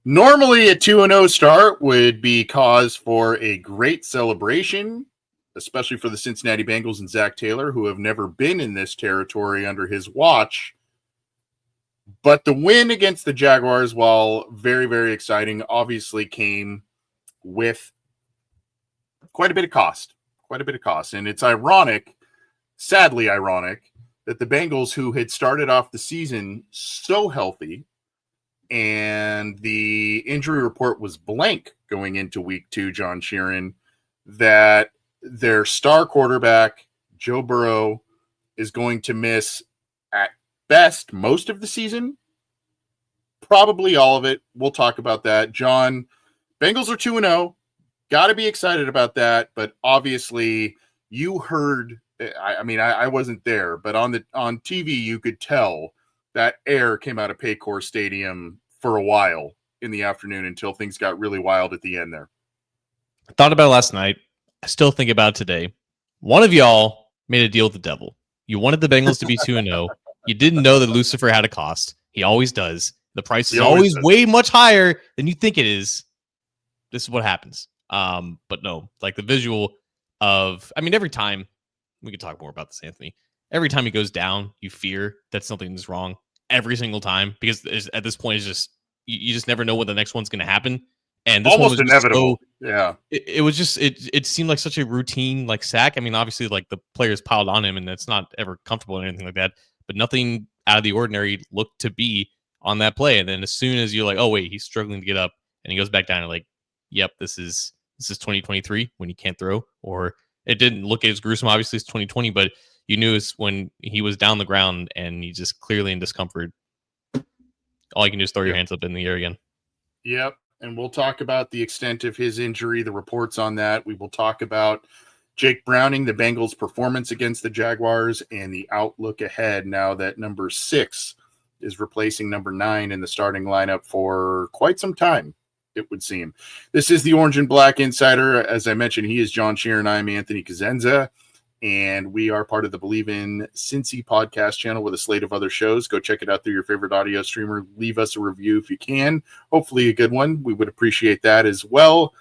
Normally, a 2-0 start would be cause for a great celebration, especially for the Cincinnati Bengals and Zac Taylor, who have never been in this territory under his watch. But the win against the Jaguars, while very, very exciting, obviously came with quite a bit of cost. And it's ironic, sadly ironic, that the Bengals, who had started off the season so healthy, and the injury report was blank going into week 2, John Sheeran, that their star quarterback, Joe Burrow, is going to miss at best most of the season, probably all of it. We'll talk about that. John, Bengals are 2-0. Got to be excited about that, but obviously you heard, I wasn't there, but on TV you could tell that air came out of Paycor Stadium for a while in the afternoon until things got really wild at the end there. I thought about it last night. I still think about it today. One of y'all made a deal with the devil. You wanted the Bengals to be 2-0. You didn't know that Lucifer had a cost. He always does. The price is always way much higher than you think it is. This is what happens. But no, like the visual of, every time, we could talk more about this, Anthony. Every time he goes down, you fear that something is wrong every single time, because at this point, it's just, you just never know when the next one's going to happen. And this almost one was inevitable. Yeah. It was just, it seemed like such a routine, like sack. Obviously like the players piled on him and it's not ever comfortable or anything like that, but nothing out of the ordinary looked to be on that play. And then as soon as you're like, oh wait, he's struggling to get up, and he goes back down, and like, yep, this is 2023 when he can't throw. Or it didn't look as gruesome. Obviously it's 2020, but you knew it's when he was down the ground and he just clearly in discomfort. All you can do is throw your hands up in the air again. Yep. And we'll talk about the extent of his injury, the reports on that. We will talk about Jake Browning, the Bengals' performance against the Jaguars, and the outlook ahead now that number 6 is replacing number 9 in the starting lineup for quite some time, it would seem. This is the Orange and Black Insider. As I mentioned, he is John Sheeran. I'm Anthony Cosenza, and we are part of the Believe in Cincy podcast channel with a slate of other shows. Go check it out through your favorite audio streamer. Leave us a review if you can. Hopefully a good one. We would appreciate that as well.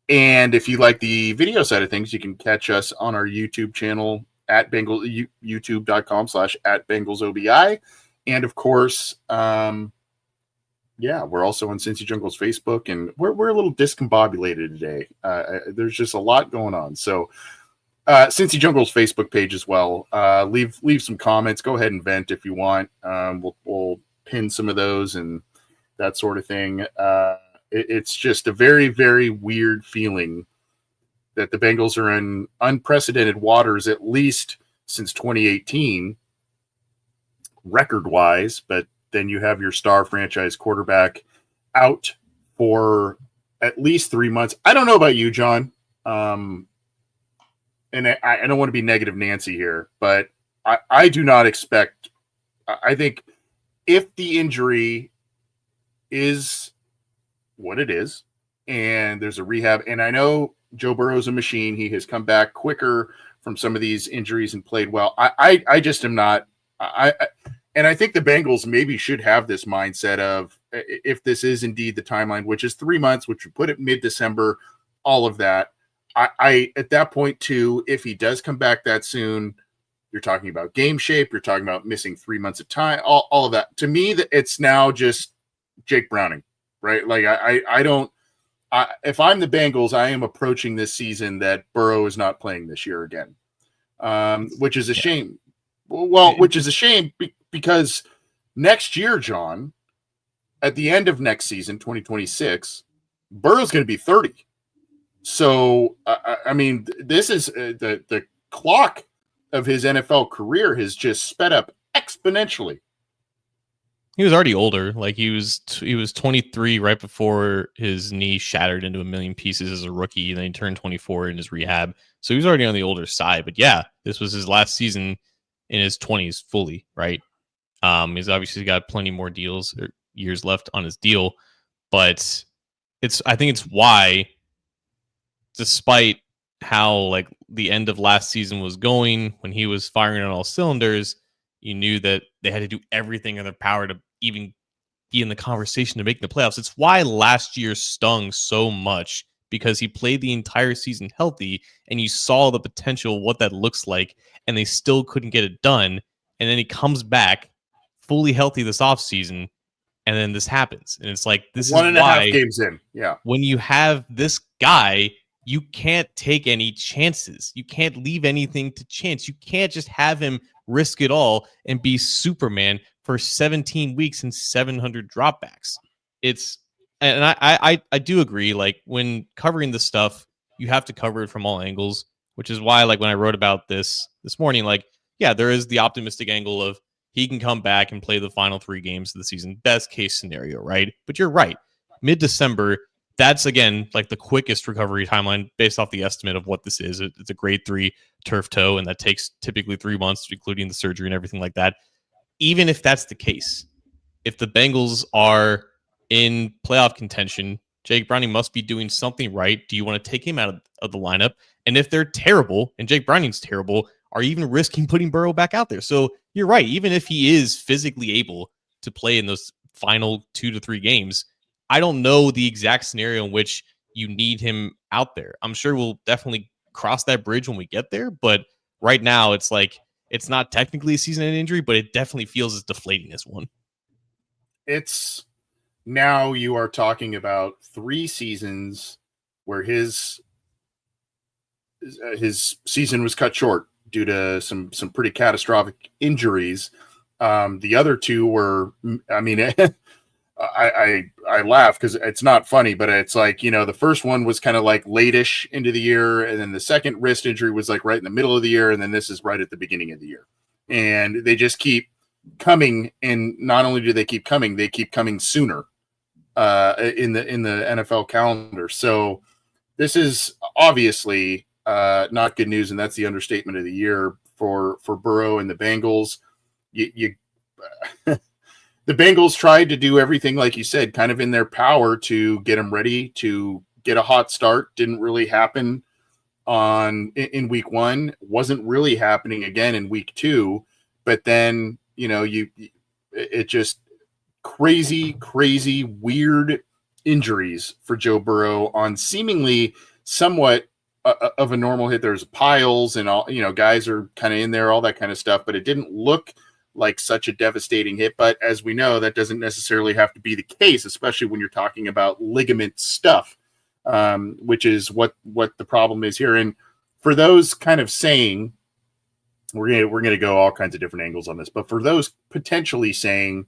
And if you like the video side of things, you can catch us on our YouTube channel at youtube.com/@BengalsOBI. And of course, we're also on Cincy Jungle's Facebook, and we're a little discombobulated today. There's just a lot going on. So Cincy Jungle's Facebook page as well. Leave some comments. Go ahead and vent if you want. We'll pin some of those and that sort of thing. It's just a very, very weird feeling that the Bengals are in unprecedented waters, at least since 2018, record-wise. But then you have your star franchise quarterback out for at least 3 months. I don't know about you, John. And I don't want to be negative Nancy here, but I do not expect – I think if the injury is what it is and there's a rehab – and I know Joe Burrow's a machine. He has come back quicker from some of these injuries and played well. I just am not and I think the Bengals maybe should have this mindset of, if this is indeed the timeline, which is 3 months, which would put it mid-December, all of that. I at that point too, if he does come back that soon, you're talking about game shape, you're talking about missing 3 months of time, all of that. To me, it's now just Jake Browning, right? Like if I'm the Bengals, I am approaching this season that Burrow is not playing this year again, which is a shame. Well, which is a shame because next year, John, at the end of next season, 2026, Burrow's going to be 30. So, I mean, this is the clock of his NFL career has just sped up exponentially. He was already older. Like he was 23 right before his knee shattered into a million pieces as a rookie, and then he turned 24 in his rehab. So he was already on the older side. But yeah, this was his last season in his 20s fully, right? He's obviously got plenty more deals or years left on his deal, but I think it's why, despite how like the end of last season was going, when he was firing on all cylinders, you knew that they had to do everything in their power to even be in the conversation to make the playoffs. It's why last year stung so much, because he played the entire season healthy and you saw the potential, what that looks like, and they still couldn't get it done. And then he comes back fully healthy this offseason, and then this happens. And it's like, this One is and a half why games in. Yeah. when you have this guy, you can't take any chances. You can't leave anything to chance. You can't just have him risk it all and be Superman for 17 weeks and 700 dropbacks. And I do agree. Like when covering this stuff, you have to cover it from all angles, which is why, like when I wrote about this morning, like, yeah, there is the optimistic angle of he can come back and play the final 3 games of the season. Best case scenario, right? But you're right. Mid-December, that's again like the quickest recovery timeline based off the estimate of what this is. It's a grade 3 turf toe, and that takes typically 3 months, including the surgery and everything like that. Even if that's the case, if the Bengals are in playoff contention, Jake Browning must be doing something right. Do you want to take him out of the lineup? And if they're terrible and Jake Browning's terrible, are you even risking putting Burrow back out there? So you're right. Even if he is physically able to play in those final 2 to 3 games, I don't know the exact scenario in which you need him out there. I'm sure we'll definitely cross that bridge when we get there. But right now, it's like, it's not technically a season-ending injury, but it definitely feels as deflating as one. It's now you are talking about 3 seasons where his season was cut short due to some pretty catastrophic injuries. The other 2 were, I mean, I laugh because it's not funny, but it's like, you know, the first one was kind of like late-ish into the year, and then the second wrist injury was like right in the middle of the year, and then this is right at the beginning of the year. And they just keep coming, and not only do they keep coming sooner in the NFL calendar. So this is obviously not good news, and that's the understatement of the year for Burrow and the Bengals. The Bengals tried to do everything, like you said, kind of in their power to get him ready to get a hot start. Didn't really happen in week 1. Wasn't really happening again in week 2. But then, you know, it just crazy, weird injuries for Joe Burrow on seemingly somewhat of a normal hit. There's piles and all, you know, guys are kind of in there, all that kind of stuff, but it didn't look like such a devastating hit. But as we know, that doesn't necessarily have to be the case, especially when you're talking about ligament stuff, which is what the problem is here. And for those kind of saying, we're gonna go all kinds of different angles on this, but for those potentially saying,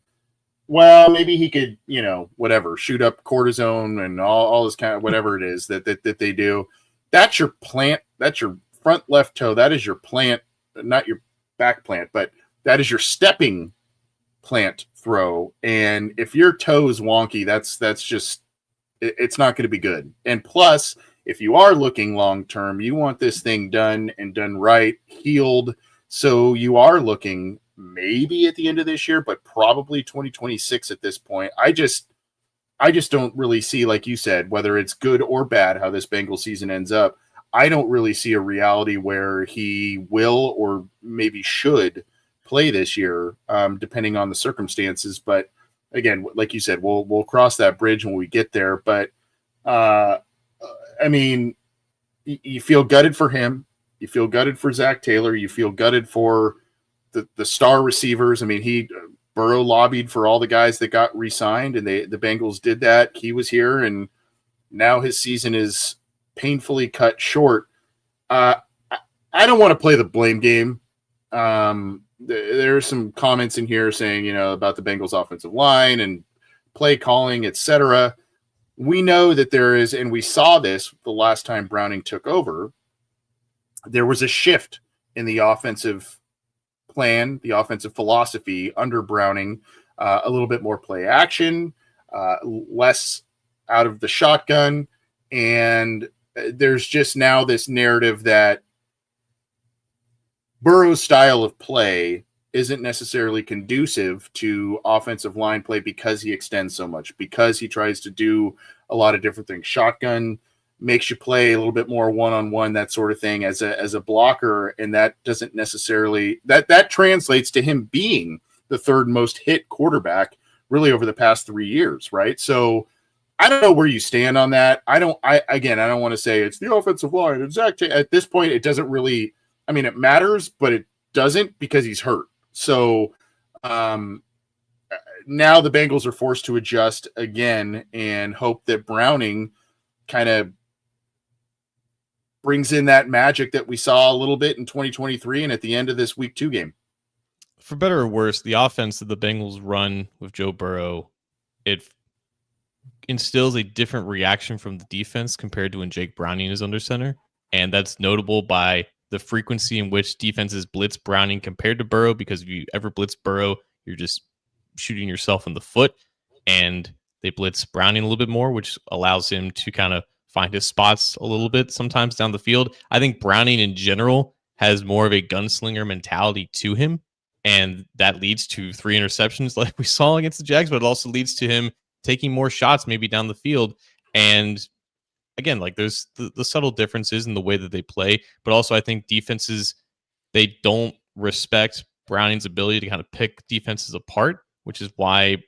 well, maybe he could, you know, whatever, shoot up cortisone and all this kind of whatever it is that they do. That's your plant. That's your front left toe. That is your plant, not your back plant, but that is your stepping plant throw. And if your toe is wonky, that's just, it's not going to be good. And plus, if you are looking long-term, you want this thing done and done right, healed. So you are looking maybe at the end of this year, but probably 2026 at this point. I just don't really see, like you said, whether it's good or bad, how this Bengals season ends up. I don't really see a reality where he will or maybe should play this year, depending on the circumstances. But again, like you said, we'll cross that bridge when we get there. But I mean, you feel gutted for him. You feel gutted for Zac Taylor. You feel gutted for the star receivers. I mean, Burrow lobbied for all the guys that got re-signed, and the Bengals did that. He was here, and now his season is painfully cut short. I don't want to play the blame game. there are some comments in here saying, about the Bengals offensive line and play calling, etc. We know that there is, and we saw this the last time Browning took over, there was a shift in the offensive plan, the offensive philosophy under Browning, a little bit more play action, less out of the shotgun. And there's just now this narrative that Burrow's style of play isn't necessarily conducive to offensive line play because he extends so much, because he tries to do a lot of different things. Shotgun makes you play a little bit more one-on-one, that sort of thing as a blocker. And that doesn't necessarily, that translates to him being the third most hit quarterback really over the past 3 years. Right. So I don't know where you stand on that. I don't want to say it's the offensive line. Exactly. At this point, it doesn't really, it matters, but it doesn't because he's hurt. So now the Bengals are forced to adjust again and hope that Browning kind of brings in that magic that we saw a little bit in 2023 and at the end of this week 2 game. For better or worse, the offense that the Bengals run with Joe Burrow, it instills a different reaction from the defense compared to when Jake Browning is under center. And that's notable by the frequency in which defenses blitz Browning compared to Burrow, because if you ever blitz Burrow, you're just shooting yourself in the foot. And they blitz Browning a little bit more, which allows him to kind of find his spots a little bit sometimes down the field. I think Browning in general has more of a gunslinger mentality to him, and that leads to 3 interceptions like we saw against the Jags, but it also leads to him taking more shots maybe down the field. And again, like there's the subtle differences in the way that they play, but also I think defenses, they don't respect Browning's ability to kind of pick defenses apart, which is why,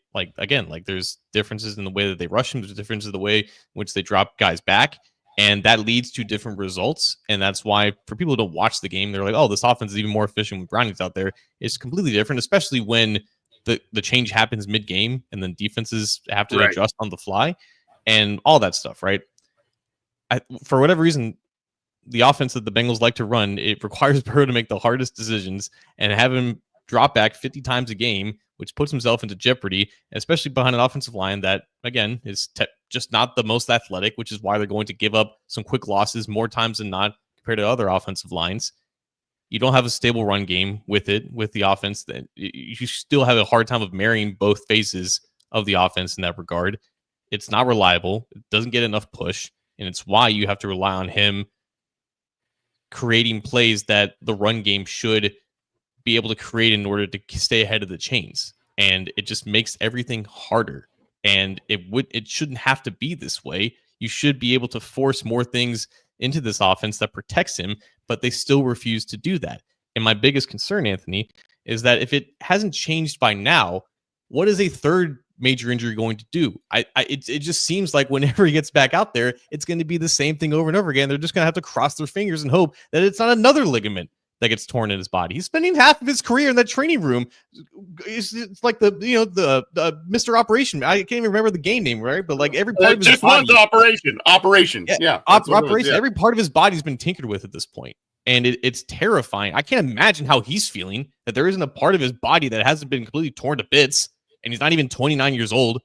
there's differences in the way that they rush him. There's differences in the way in which they drop guys back, and that leads to different results. And that's why for people who don't watch the game, they're like, oh, this offense is even more efficient when Browning's out there. It's completely different, especially when the change happens mid-game and then defenses have to adjust on the fly and all that stuff, right? For whatever reason, the offense that the Bengals like to run, it requires Burrow to make the hardest decisions and have him drop back 50 times a game, which puts himself into jeopardy, especially behind an offensive line that, again, is just not the most athletic, which is why they're going to give up some quick losses more times than not compared to other offensive lines. You don't have a stable run game with the offense. That you still have a hard time of marrying both phases of the offense in that regard. It's not reliable. It doesn't get enough push. And it's why you have to rely on him creating plays that the run game should be able to create in order to stay ahead of the chains. And it just makes everything harder. And it shouldn't have to be this way. You should be able to force more things into this offense that protects him, but they still refuse to do that. And my biggest concern, Anthony, is that if it hasn't changed by now, what is a third major injury going to do? It just seems like whenever he gets back out there, it's going to be the same thing over and over again. They're just going to have to cross their fingers and hope that it's not another ligament that gets torn in his body. He's spending half of his career in that training room. It's like the Mr. Operation. I can't even remember the game name, right? But like every part of his just body, Operation. Yeah. Operation. Yeah. Every part of his body's been tinkered with at this point. And it's terrifying. I can't imagine how he's feeling, that there isn't a part of his body that hasn't been completely torn to bits. And he's not even 29 years old,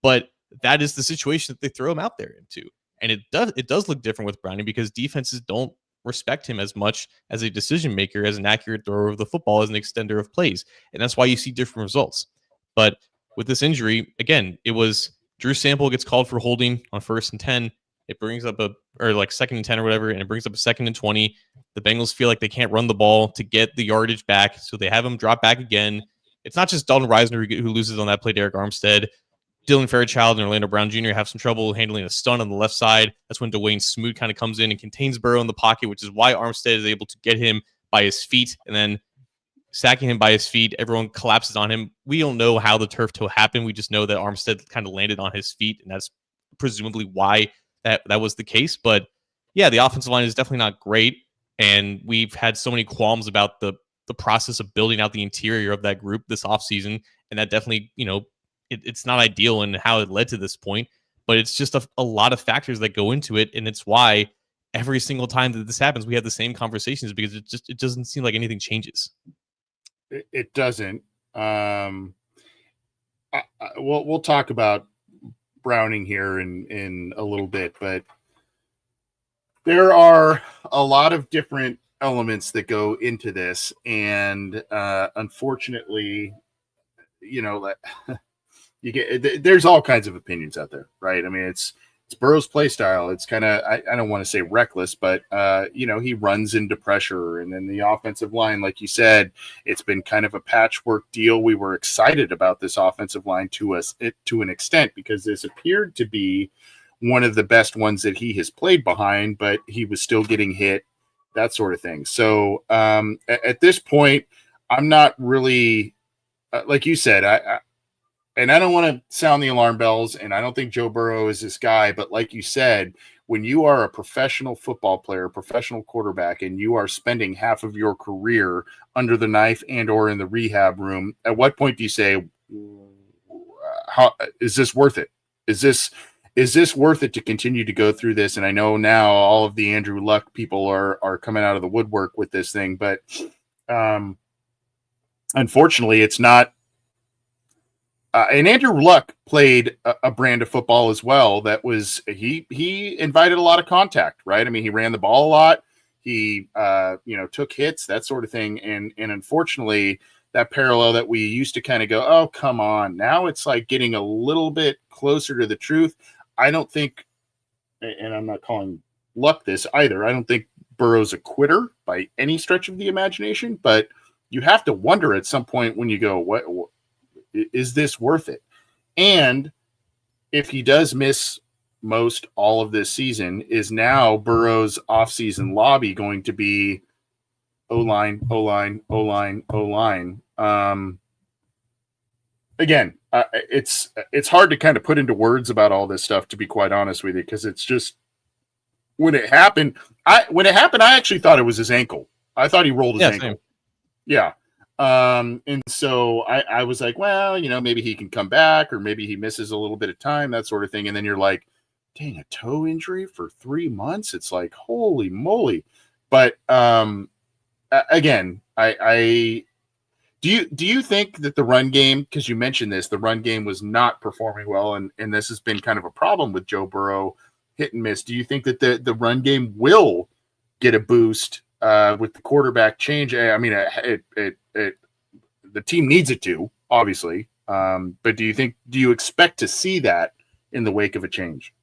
but that is the situation that they throw him out there into. And it does look different with Browning because defenses don't respect him as much as a decision maker, as an accurate thrower of the football, as an extender of plays. And that's why you see different results. But with this injury, again, it was Drew Sample gets called for holding on 1st and 10. It brings up 2nd and 10 or whatever, and it brings up a 2nd and 20. The Bengals feel like they can't run the ball to get the yardage back, so they have him drop back again. It's not just Dalton Reisner who loses on that play. Derek Armstead, Dylan Fairchild, and Orlando Brown Jr. have some trouble handling a stun on the left side. That's when Dwayne Smoot kind of comes in and contains Burrow in the pocket, which is why Armstead is able to get him by his feet and then sacking him by his feet. Everyone collapses on him. We don't know how the turf toe happened. We just know that Armstead kind of landed on his feet, and that's presumably why that was the case. But yeah, the offensive line is definitely not great, and we've had so many qualms about the process of building out the interior of that group this offseason, and that definitely, it's not ideal in how it led to this point, but it's just a lot of factors that go into it, and it's why every single time that this happens, we have the same conversations, because it doesn't seem like anything changes. It doesn't. We'll talk about Browning here in a little bit, but there are a lot of different elements that go into this, and unfortunately, you know, you get there's all kinds of opinions out there, right? I mean, it's Burrow's play style. It's kind of I don't want to say reckless, but he runs into pressure, and then the offensive line, like you said, it's been kind of a patchwork deal. We were excited about this offensive line to an extent because this appeared to be one of the best ones that he has played behind, but he was still getting hit, that sort of thing. So at this point, I'm not really like you said. And I don't want to sound the alarm bells, and I don't think Joe Burrow is this guy, but like you said, when you are a professional football player, professional quarterback, and you are spending half of your career under the knife and or in the rehab room, at what point do you say, how is this worth it? Is this worth it to continue to go through this? And I know now all of the Andrew Luck people are coming out of the woodwork with this thing, but unfortunately, it's not. And Andrew Luck played a brand of football as well. That was he invited a lot of contact, right? I mean, he ran the ball a lot. He took hits, that sort of thing. And unfortunately, that parallel that we used to kind of go, oh, come on. Now it's like getting a little bit closer to the truth. I don't think, and I'm not calling Luck this either, I don't think Burrow's a quitter by any stretch of the imagination, but you have to wonder at some point when you go, what is this worth it? And if he does miss most all of this season, is now Burrow's offseason lobby going to be O-line, O-line, O-line, O-line? Again, it's hard to kind of put into words about all this stuff, to be quite honest with you, because it's just when it happened, I actually thought it was his ankle. I thought he rolled his ankle. Same. Yeah. And so I was like, well, maybe he can come back, or maybe he misses a little bit of time, that sort of thing. And then you're like, dang, a toe injury for 3 months. It's like, holy moly. But, again, do you think that the run game, because you mentioned this, the run game was not performing well, and this has been kind of a problem with Joe Burrow, hit and miss. Do you think that the run game will get a boost with the quarterback change? I mean, the team needs it to, obviously. But do you expect to see that in the wake of a change?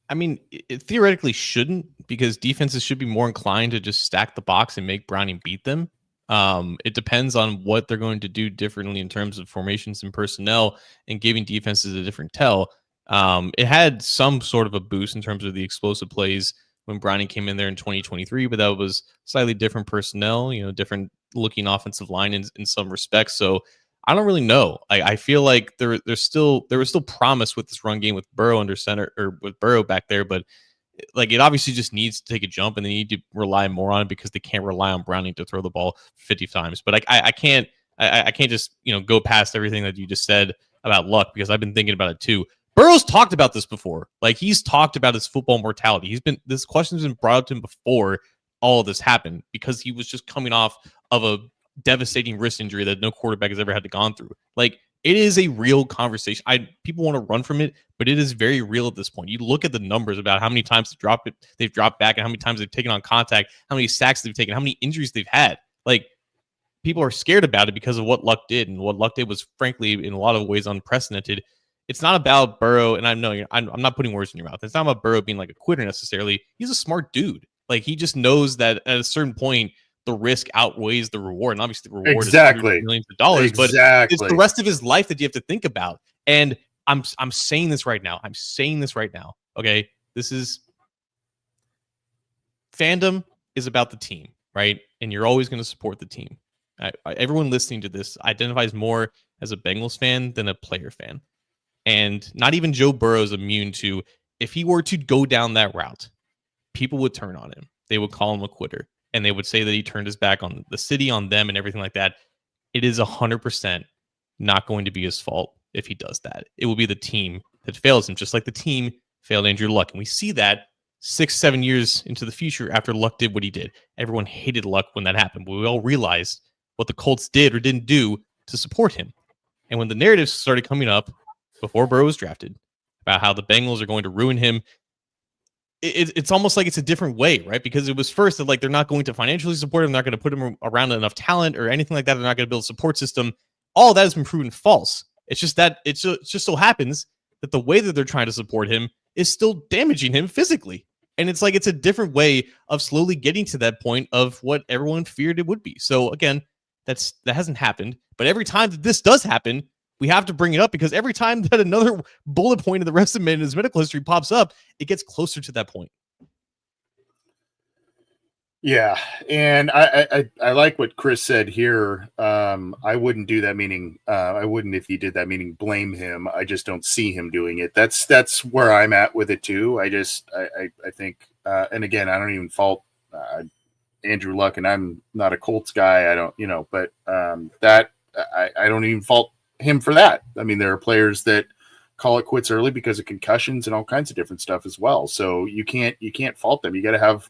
I mean, it theoretically shouldn't, because defenses should be more inclined to just stack the box and make Browning beat them. It depends on what they're going to do differently in terms of formations and personnel, and giving defenses a different tell. It had some sort of a boost in terms of the explosive plays when Browning came in there in 2023, but that was slightly different personnel, different looking offensive line in some respects. So I don't really know. I feel like there was still promise with this run game with Burrow under center, or with Burrow back there, but like it obviously just needs to take a jump, and they need to rely more on it because they can't rely on Browning to throw the ball 50 times. But I can't just go past everything that you just said about Luck, because I've been thinking about it too. Burrow's talked about this before. Like, he's talked about his football mortality. This question's been brought up to him before all of this happened, because he was just coming off of a devastating wrist injury that no quarterback has ever had to gone through. Like, it is a real conversation. People want to run from it, but it is very real at this point. You look at the numbers about how many times they've dropped back, and how many times they've taken on contact, how many sacks they've taken, how many injuries they've had. Like, people are scared about it because of what Luck did, and what Luck did was, frankly, in a lot of ways unprecedented. It's not about Burrow, and I know I'm not putting words in your mouth. It's not about Burrow being like a quitter necessarily. He's a smart dude. Like, he just knows that at a certain point, the risk outweighs the reward. And obviously the reward is millions of dollars, but it's the rest of his life that you have to think about. And I'm saying this right now. Okay. Fandom is about the team, right? And you're always going to support the team. Everyone listening to this identifies more as a Bengals fan than a player fan. And not even Joe Burrow is immune to, if he were to go down that route, people would turn on him. They would call him a quitter, and they would say that he turned his back on the city, on them, and everything like that. It is 100% not going to be his fault if he does that. It will be the team that fails him, just like the team failed Andrew Luck. And we see that 6-7 years into the future after Luck did what he did. Everyone hated Luck when that happened, but we all realized what the Colts did or didn't do to support him. And when the narratives started coming up before Burrow was drafted about how the Bengals are going to ruin him, it's almost like it's a different way, right? Because it was first that like they're not going to financially support him, they're not going to put him around enough talent or anything like that. They're not going to build a support system. All that has been proven false. It's just that it just so happens that the way that they're trying to support him is still damaging him physically. And it's like it's a different way of slowly getting to that point of what everyone feared it would be. So again, that hasn't happened. But every time that this does happen, we have to bring it up because every time that another bullet point in the rest of his medical history pops up, it gets closer to that point. Yeah, and I like what Chris said here. I wouldn't do that, meaning I wouldn't if he did that, meaning blame him. I just don't see him doing it. That's where I'm at with it too. I think, and again, I don't even fault Andrew Luck, and I'm not a Colts guy. I don't, but that I don't even fault him for that. I mean, there are players that call it quits early because of concussions and all kinds of different stuff as well. So you can't fault them. You got to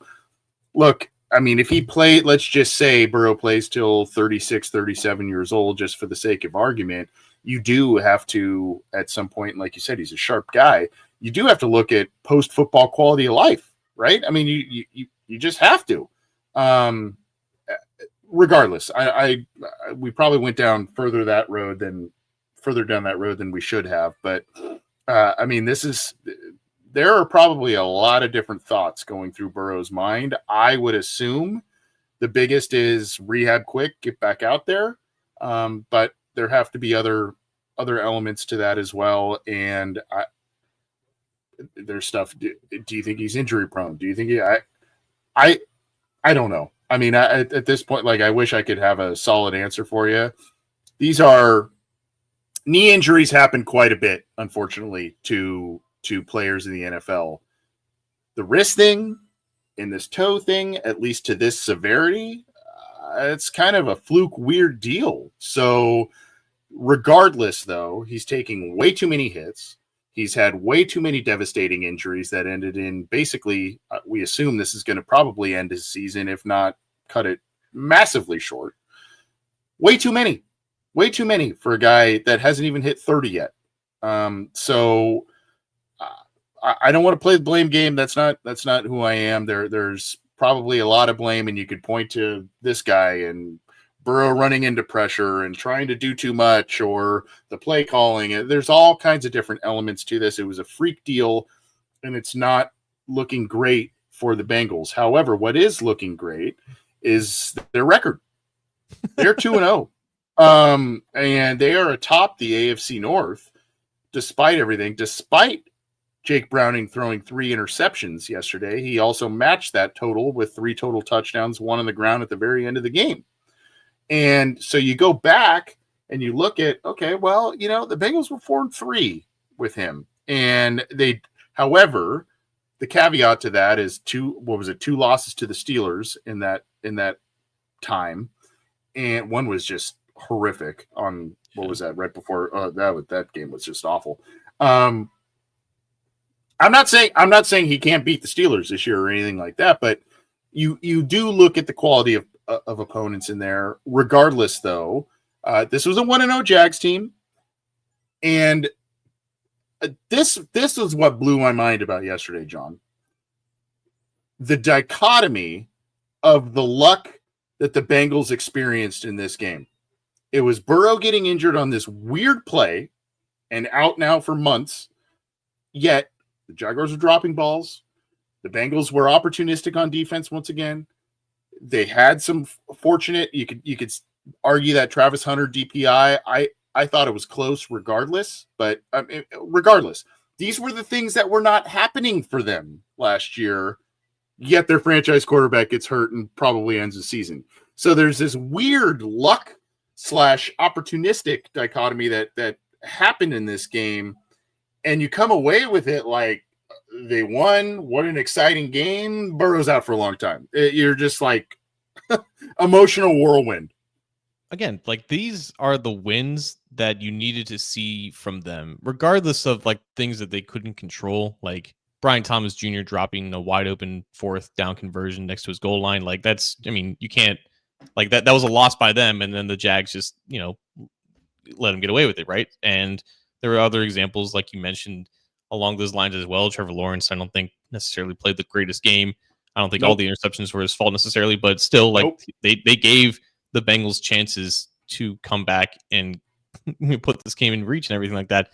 look. I mean, if he played, let's just say Burrow plays till 36, 37 years old, just for the sake of argument, you do have to, at some point, like you said, he's a sharp guy. You do have to look at post-football quality of life, right? I mean, you just have to. Regardless, we probably went down further down that road than we should have. But I mean, there are probably a lot of different thoughts going through Burrow's mind. I would assume the biggest is rehab quick, get back out there. But there have to be other elements to that as well. And there's stuff. Do you think he's injury prone? Do you think I don't know. I mean, at this point, like, I wish I could have a solid answer for you. These are knee injuries happen quite a bit, unfortunately, to players in the NFL. The wrist thing and this toe thing, at least to this severity, it's kind of a fluke, weird deal. So regardless, though, he's taking way too many hits. He's had way too many devastating injuries that ended in basically, we assume this is going to probably end his season, if not cut it massively short. Way too many for a guy that hasn't even hit 30 yet. So I don't want to play the blame game. That's not who I am. There's probably a lot of blame, and you could point to this guy and Burrow running into pressure and trying to do too much, or the play calling. There's all kinds of different elements to this. It was a freak deal, and it's not looking great for the Bengals. However, what is looking great is their record. They're 2-0. And they are atop the AFC North, despite everything, despite Jake Browning throwing 3 interceptions yesterday. He also matched that total with 3 total touchdowns, 1 on the ground at the very end of the game. And so you go back and you look at, okay, well, the Bengals were 4-3 with him. And however, the caveat to that is 2 losses to the Steelers in that time. And one was just horrific on, what was that, right before, that game was just awful. I'm not saying he can't beat the Steelers this year or anything like that, but you do look at the quality of opponents in there. Regardless, though, this was a 1-0 Jags team, and this is what blew my mind about yesterday, John. The dichotomy of the luck that the Bengals experienced in this game. It was Burrow getting injured on this weird play and out now for months, yet the Jaguars were dropping balls. The Bengals were opportunistic on defense once again. They had some fortunate. You could argue that Travis Hunter DPI. I thought it was close regardless, but regardless, these were the things that were not happening for them last year. Yet their franchise quarterback gets hurt and probably ends the season. So there's this weird luck / opportunistic dichotomy that happened in this game, and you come away with it like they won. What an exciting game. Burrow's out for a long time. You're just like emotional whirlwind. Again, like, these are the wins that you needed to see from them, regardless of like things that they couldn't control, like Brian Thomas Jr. dropping a wide open 4th down conversion next to his goal line. Like, you can't Like that was a loss by them, and then the Jags just, let them get away with it, right? And there were other examples, like you mentioned, along those lines as well. Trevor Lawrence, I don't think necessarily played the greatest game. I don't think all the interceptions were his fault necessarily, but still, like they gave the Bengals chances to come back and put this game in reach and everything like that.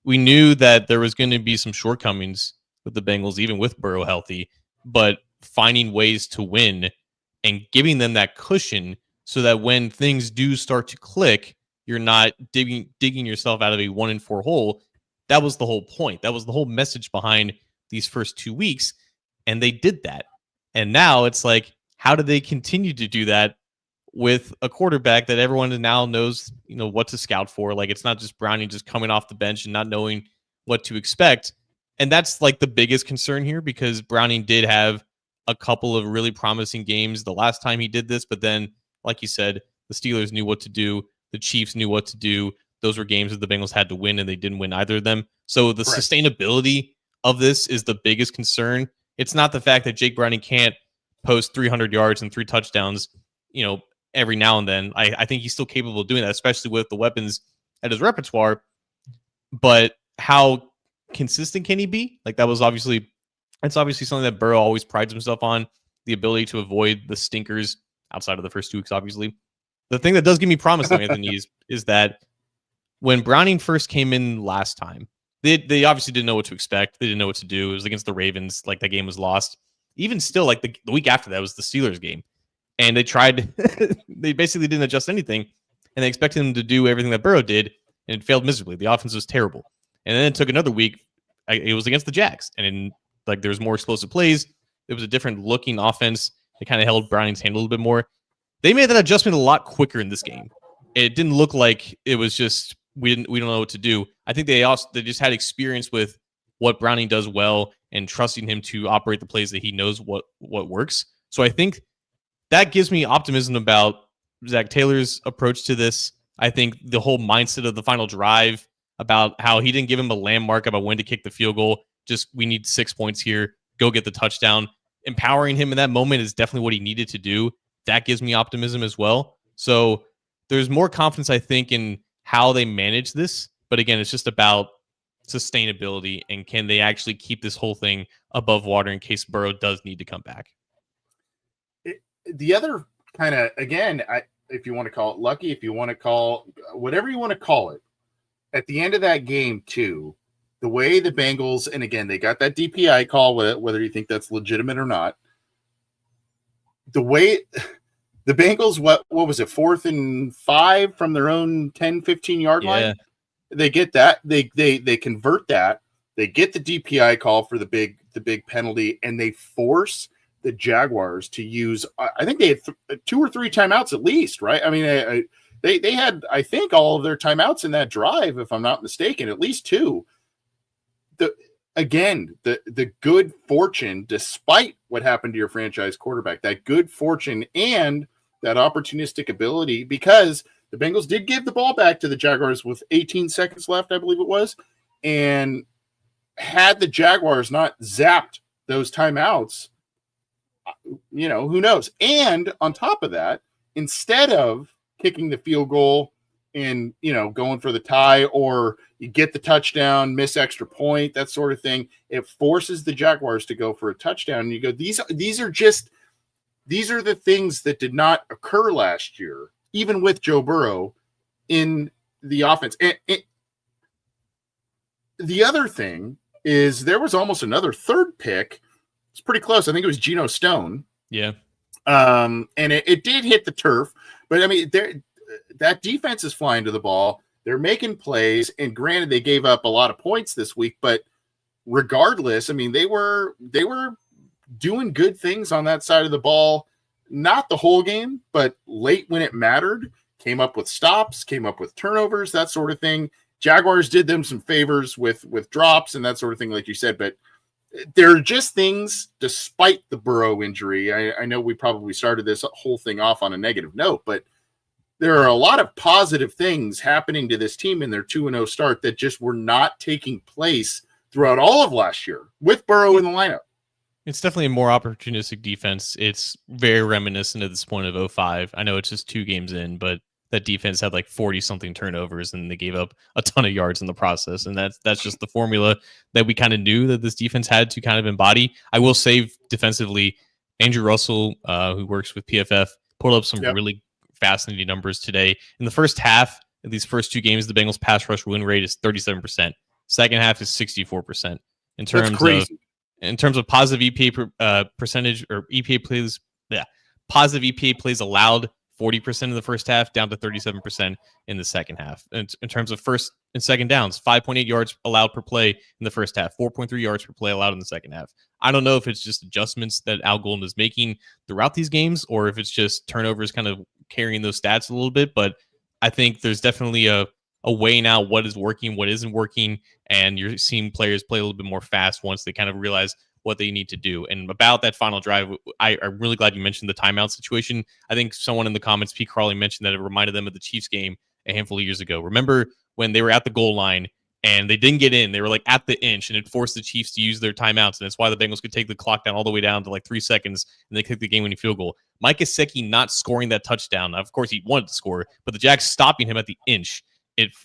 We knew that there was going to be some shortcomings with the Bengals, even with Burrow healthy, but finding ways to win and giving them that cushion so that when things do start to click, you're not digging yourself out of a 1-4 hole. That was the whole point. That was the whole message behind these first 2 weeks. And they did that. And now it's like, how do they continue to do that with a quarterback that everyone now knows, what to scout for? Like, it's not just Browning just coming off the bench and not knowing what to expect. And that's like the biggest concern here, because Browning did have a couple of really promising games the last time he did this. But then, like you said, the Steelers knew what to do. The Chiefs knew what to do. Those were games that the Bengals had to win, and they didn't win either of them. So the sustainability of this is the biggest concern. It's not the fact that Jake Browning can't post 300 yards and 3 touchdowns, every now and then. I think he's still capable of doing that, especially with the weapons at his repertoire. But how consistent can he be? Like, that's obviously something that Burrow always prides himself on, the ability to avoid the stinkers outside of the first 2 weeks, obviously. The thing that does give me promise, though, Anthony, is that when Browning first came in last time, they obviously didn't know what to expect. They didn't know what to do. It was against the Ravens. Like, that game was lost. Even still, like the week after that was the Steelers game. And they tried, they basically didn't adjust anything. And they expected him to do everything that Burrow did, and it failed miserably. The offense was terrible. And then it took another week. It was against the Jags. And there was more explosive plays. It was a different looking offense. They kind of held Browning's hand a little bit more. They made that adjustment a lot quicker in this game. It didn't look like it was just we don't know what to do. I think they just had experience with what Browning does well and trusting him to operate the plays that he knows what works. So I think that gives me optimism about Zac Taylor's approach to this. I think the whole mindset of the final drive, about how he didn't give him a landmark about when to kick the field goal. Just, we need 6 points here. Go get the touchdown. Empowering him in that moment is definitely what he needed to do. That gives me optimism as well. So there's more confidence, I think, in how they manage this. But again, it's just about sustainability, and can they actually keep this whole thing above water in case Burrow does need to come back. The other kind of, again, if you want to call it lucky, if you want to call whatever you want to call it, at the end of that game too, the way the Bengals, and again, they got that DPI call, whether you think that's legitimate or not, the way the Bengals, what was it, 4th and 5 from their own 10, 15-yard line? They get that. They convert that. They get the DPI call for the big penalty, and they force the Jaguars to use, I think they had 2 or 3 timeouts at least, right? I mean, they had, I think, all of their timeouts in that drive, if I'm not mistaken, at least 2. The good fortune, despite what happened to your franchise quarterback, that good fortune and that opportunistic ability, because the Bengals did give the ball back to the Jaguars with 18 seconds left, I believe it was, and had the Jaguars not zapped those timeouts, who knows? And on top of that, instead of kicking the field goal and, going for the tie, or you get the touchdown, miss extra point, that sort of thing, it forces the Jaguars to go for a touchdown. And you go, these are the things that did not occur last year, even with Joe Burrow in the offense. And the other thing is, there was almost another third pick. It's pretty close. I think it was Geno Stone. Yeah. And it did hit the turf, but I mean, that defense is flying to the ball. They're making plays, and granted, they gave up a lot of points this week, but regardless, I mean, they were doing good things on that side of the ball. Not the whole game, but late when it mattered, came up with stops, came up with turnovers, that sort of thing. Jaguars did them some favors with drops and that sort of thing, like you said, but there are just things, despite the Burrow injury. I know we probably started this whole thing off on a negative note, but there are a lot of positive things happening to this team in their 2-0 start that just were not taking place throughout all of last year with Burrow in the lineup. It's definitely a more opportunistic defense. It's very reminiscent at this point of '05. I know it's just 2 games in, but that defense had like 40 something turnovers and they gave up a ton of yards in the process. And that's just the formula that we kind of knew that this defense had to kind of embody. I will say defensively, Andrew Russell, who works with PFF, pulled up some really fascinating numbers today. In the first half of these first 2 games, the Bengals pass rush win rate is 37%. Second half is 64%. In terms of positive EPA percentage or EPA plays, positive EPA plays allowed, 40% in the first half, down to 37% in the second half. And in terms of first and second downs, 5.8 yards allowed per play in the first half, 4.3 yards per play allowed in the second half. I don't know if it's just adjustments that Al Golden is making throughout these games or if it's just turnovers kind of carrying those stats a little bit, but I think there's definitely a weighing out what is working, what isn't working, and you're seeing players play a little bit more fast once they kind of realize what they need to do. And about that final drive, I'm really glad you mentioned the timeout situation. I think someone in the comments, Pete Crawley, mentioned that it reminded them of the Chiefs game a handful of years ago. Remember when they were at the goal line and they didn't get in? They were like at the inch, and it forced the Chiefs to use their timeouts, and that's why the Bengals could take the clock down all the way down to like 3 seconds, and they kicked the game-winning field goal. Mike Gesicki not scoring that touchdown. Of course, he wanted to score, but the Jags stopping him at the inch.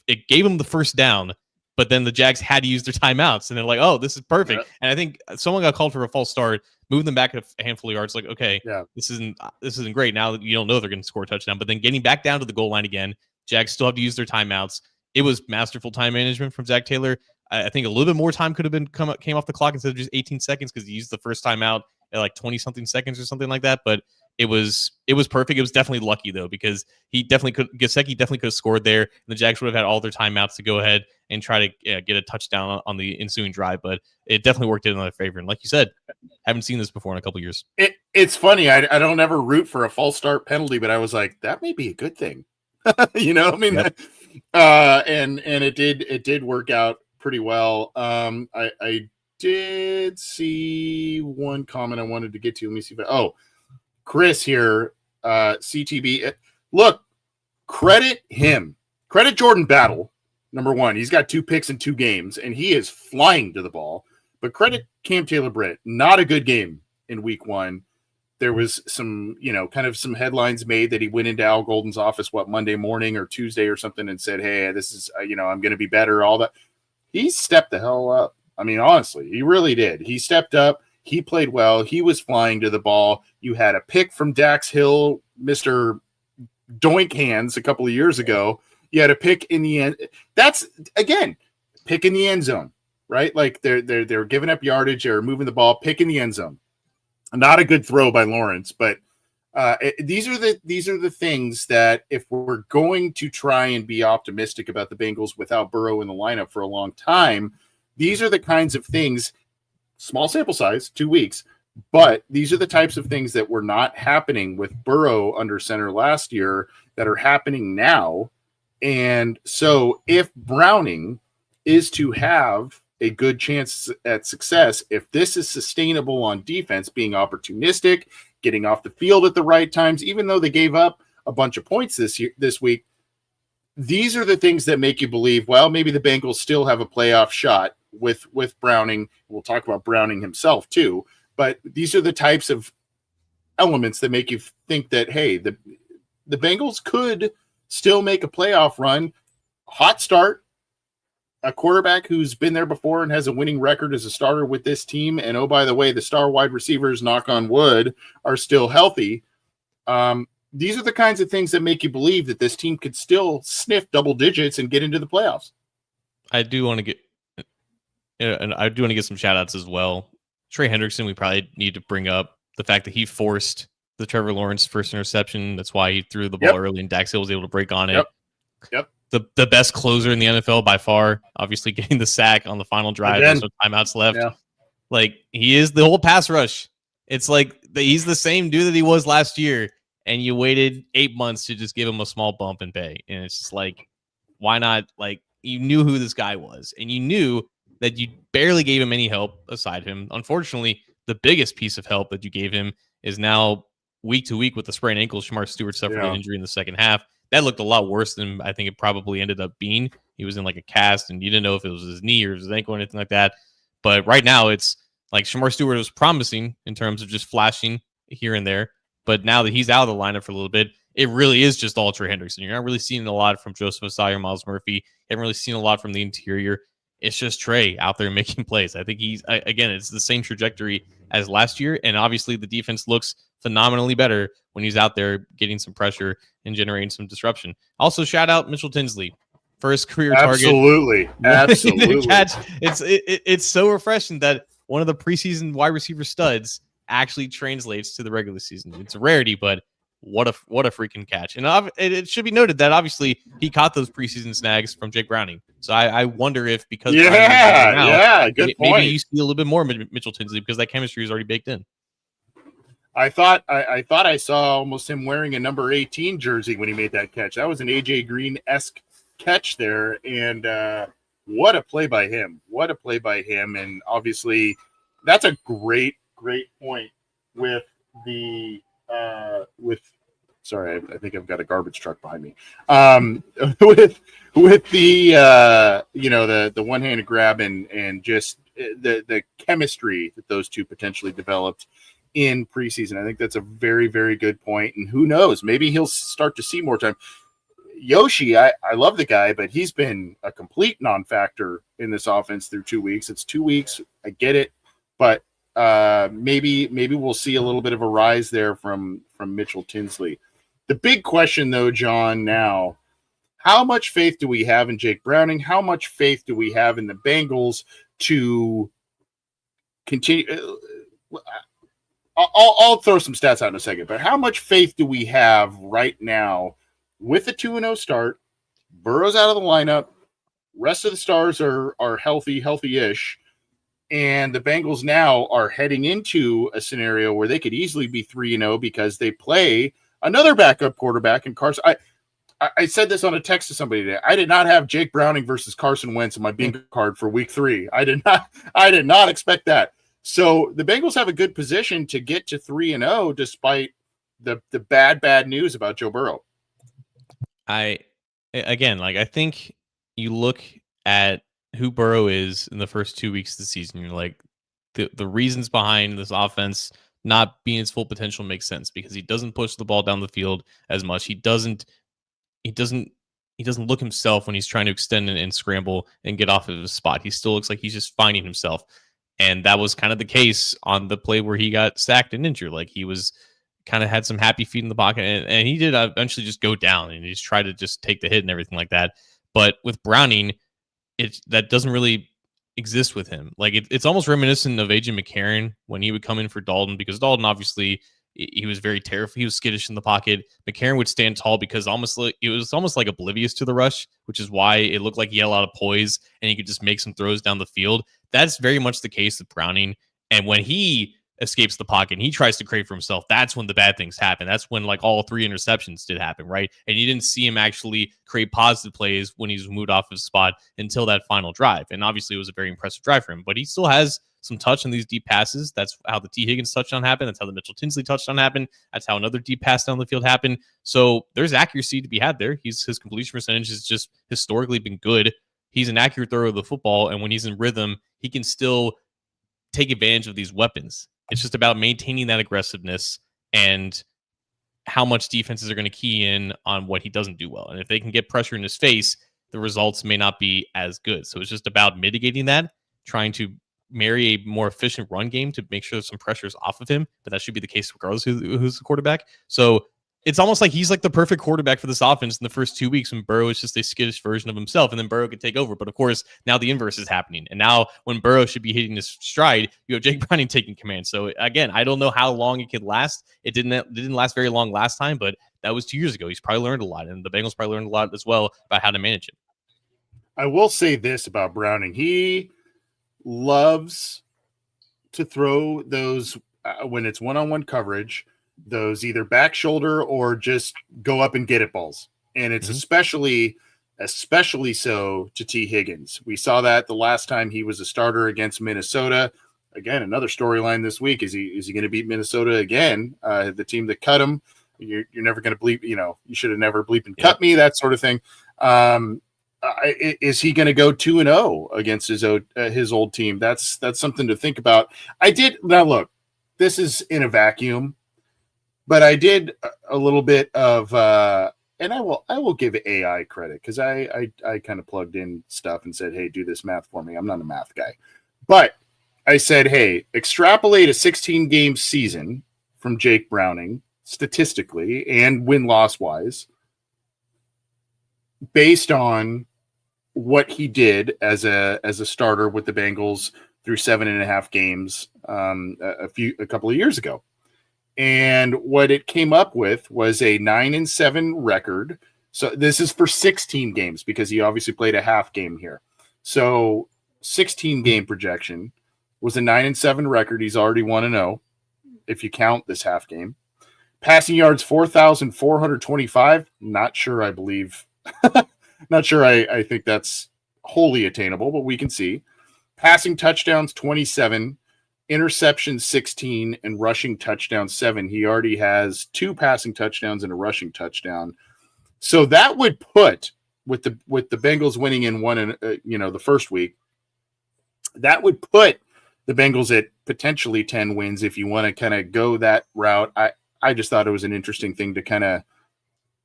It gave him the first down, but then the Jags had to use their timeouts, and they're like, "Oh, this is perfect." Yeah. And I think someone got called for a false start, moved them back a handful of yards. Like, okay, this isn't great. Now that you don't know they're going to score a touchdown, but then getting back down to the goal line again, Jags still have to use their timeouts. It was masterful time management from Zac Taylor. I think a little bit more time could have been came off the clock instead of just 18 seconds because he used the first timeout at like 20 something seconds or something like that. But it was perfect. It was definitely lucky though, because Gesicki definitely could have scored there, and the Jags would have had all their timeouts to go ahead and try to get a touchdown on the ensuing drive. But it definitely worked in their favor. And like you said, haven't seen this before in a couple of years. It's funny. I don't ever root for a false start penalty, but I was like, that may be a good thing. You know, I mean, yep. And it did work out pretty well. I did see one comment I wanted to get to. Let me see if Chris here, CTB. Look, credit him. Credit Jordan Battle. Number one, he's got 2 picks in 2 games, and he is flying to the ball. But credit Cam Taylor-Britt. Not a good game in week 1. There was some, kind of some headlines made that he went into Al Golden's office, Monday morning or Tuesday or something, and said, hey, this is, I'm going to be better, all that. He stepped the hell up. I mean, honestly, he really did. He stepped up. He played well. He was flying to the ball. You had a pick from Dax Hill, Mr. Doink Hands, a couple of years ago. You had a pick in the end. That's, again, pick in the end zone, right? Like they're giving up yardage. They're moving the ball. Pick in the end zone. Not a good throw by Lawrence, but these are the things that if we're going to try and be optimistic about the Bengals without Burrow in the lineup for a long time, these are the kinds of things. Small sample size, 2 weeks, but these are the types of things that were not happening with Burrow under center last year that are happening now. And so if Browning is to have a good chance at success, if this is sustainable on defense, being opportunistic, getting off the field at the right times, even though they gave up a bunch of points this week, these are the things that make you believe, well, maybe the Bengals still have a playoff shot with Browning. We'll talk about Browning himself too, but these are the types of elements that make you think that, hey, the Bengals could still make a playoff run. Hot start, a quarterback who's been there before and has a winning record as a starter with this team. And oh, by the way, the star wide receivers, knock on wood, are still healthy. These are the kinds of things that make you believe that this team could still sniff double digits and get into the playoffs. I do want to get some shout outs as well. Trey Hendrickson, we probably need to bring up the fact that he forced the Trevor Lawrence first interception. That's why he threw the ball early and Dax Hill was able to break on it. Yep. The best closer in the NFL by far, obviously getting the sack on the final drive. There's no timeouts left. Yeah. Like, he is the whole pass rush. It's like he's the same dude that he was last year, and you waited 8 months to just give him a small bump and pay. And it's just like, why not? Like, you knew who this guy was, and you knew that you barely gave him any help aside him. Unfortunately, the biggest piece of help that you gave him is now week to week with the sprained ankle. Shamar Stewart suffered an injury in the second half. That looked a lot worse than I think it probably ended up being. He was in like a cast, and you didn't know if it was his knee or his ankle or anything like that. But right now, it's Like Shamar Stewart was promising in terms of just flashing here and there, but now that he's out of the lineup for a little bit, it really is just all Trey Hendrickson. You're not really seeing a lot from Joseph Ossai or Miles Murphy. You haven't really seen a lot from the interior. It's just Trey out there making plays. I think again, it's the same trajectory as last year, and obviously the defense looks phenomenally better when he's out there getting some pressure and generating some disruption. Also, shout out Mitchell Tinsley. First career absolutely. target. Absolutely. Catch. It's so refreshing that one of the preseason wide receiver studs actually translates to the regular season. It's a rarity, but what a freaking catch. And it should be noted that obviously he caught those preseason snags from Jake Browning. So I wonder if because good maybe point. you see a little bit more Mitchell Tinsley because that chemistry is already baked in. I thought I saw almost him wearing a number 18 jersey when he made that catch. That was an AJ Green-esque catch there, and what a play by him. And obviously that's a great point with the sorry, I think I've got a garbage truck behind me. With the the one-handed grab and just the chemistry that those two potentially developed in preseason. I think that's a very, very good point. And who knows, maybe he'll start to see more time. Yoshi, I love the guy, but he's been a complete non-factor in this offense through 2 weeks. It's 2 weeks. I get it, but maybe we'll see a little bit of a rise there from Mitchell Tinsley. The big question, though, John, now, how much faith do we have in Jake Browning? How much faith do we have in the Bengals to continue? I'll throw some stats out in a second, but how much faith do we have right now with a 2-0 start? Burrow's out of the lineup. Rest of the stars are healthy-ish. And the Bengals now are heading into a scenario where they could easily be 3-0 because they play another backup quarterback in Carson. I said this on a text to somebody today. I did not have Jake Browning versus Carson Wentz in my bingo card for week 3. I did not expect that. So the Bengals have a good position to get to 3-0 despite the bad news about Joe Burrow. I think you look at who Burrow is in the first 2 weeks of the season. You're like, the reasons behind this offense not being its full potential makes sense because he doesn't push the ball down the field as much. He doesn't look himself when he's trying to extend and scramble and get off of his spot. He still looks like he's just finding himself. And that was kind of the case on the play where he got sacked and injured. Like he was kind of had some happy feet in the pocket, and he did eventually just go down and he just tried to just take the hit and everything like that. But with Browning, that doesn't really exist with him. Like it's almost reminiscent of AJ McCarron when he would come in for Dalton, because Dalton obviously he was very terrified. He was skittish in the pocket. McCarron would stand tall because it was almost like oblivious to the rush, which is why it looked like he had a lot of poise and he could just make some throws down the field. That's very much the case with Browning. And when he escapes the pocket and he tries to create for himself, that's when the bad things happen. That's when like all 3 interceptions did happen, right? And you didn't see him actually create positive plays when he was moved off his spot until that final drive. And obviously it was a very impressive drive for him, but he still has some touch on these deep passes. That's how the T. Higgins touchdown happened. That's how the Mitchell Tinsley touchdown happened. That's how another deep pass down the field happened. So there's accuracy to be had there. His completion percentage has just historically been good. He's an accurate thrower of the football, and when he's in rhythm, he can still take advantage of these weapons. It's just about maintaining that aggressiveness and how much defenses are going to key in on what he doesn't do well. And if they can get pressure in his face, the results may not be as good. So it's just about mitigating that, trying to marry a more efficient run game to make sure some pressure is off of him. But that should be the case regardless who's the quarterback. So it's almost like he's like the perfect quarterback for this offense in the first 2 weeks when Burrow is just a skittish version of himself, and then Burrow could take over. But of course, now the inverse is happening. And now when Burrow should be hitting his stride, you have Jake Browning taking command. So again, I don't know how long it could last. It didn't last very long last time, but that was 2 years ago. He's probably learned a lot, and the Bengals probably learned a lot as well about how to manage it. I will say this about Browning. He loves to throw those when it's one-on-one coverage, those either back shoulder or just go up and get it balls. And it's especially so to T. Higgins. We saw that the last time he was a starter against Minnesota. Again, another storyline this week. Is he going to beat Minnesota again? The team that cut him. You're never going to bleep, you should have never bleep and cut me, that sort of thing. is he going to go 2-0 against his old team? That's something to think about. Now look, this is in a vacuum, but I did a little bit of and I will give AI credit because I kind of plugged in stuff and said, hey, do this math for me. I'm not a math guy, but I said, hey, extrapolate a 16-game season from Jake Browning statistically and win-loss wise based on what he did as a starter with the Bengals through 7.5 games a couple of years ago. And what it came up with was a 9-7 record. So this is for 16 games because he obviously played a half game here. So 16 game projection was a 9-7 record. He's already 1-0 if you count this half game. Passing yards 4,425. Not sure. I believe. Not sure. I think that's wholly attainable, but we can see. Passing touchdowns 27. Interceptions 16 and rushing touchdowns 7. He already has 2 passing touchdowns and a rushing touchdown. So that would put with the Bengals winning in the first week, that would put the Bengals at potentially 10 wins if you want to kind of go that route. I just thought it was an interesting thing to kind of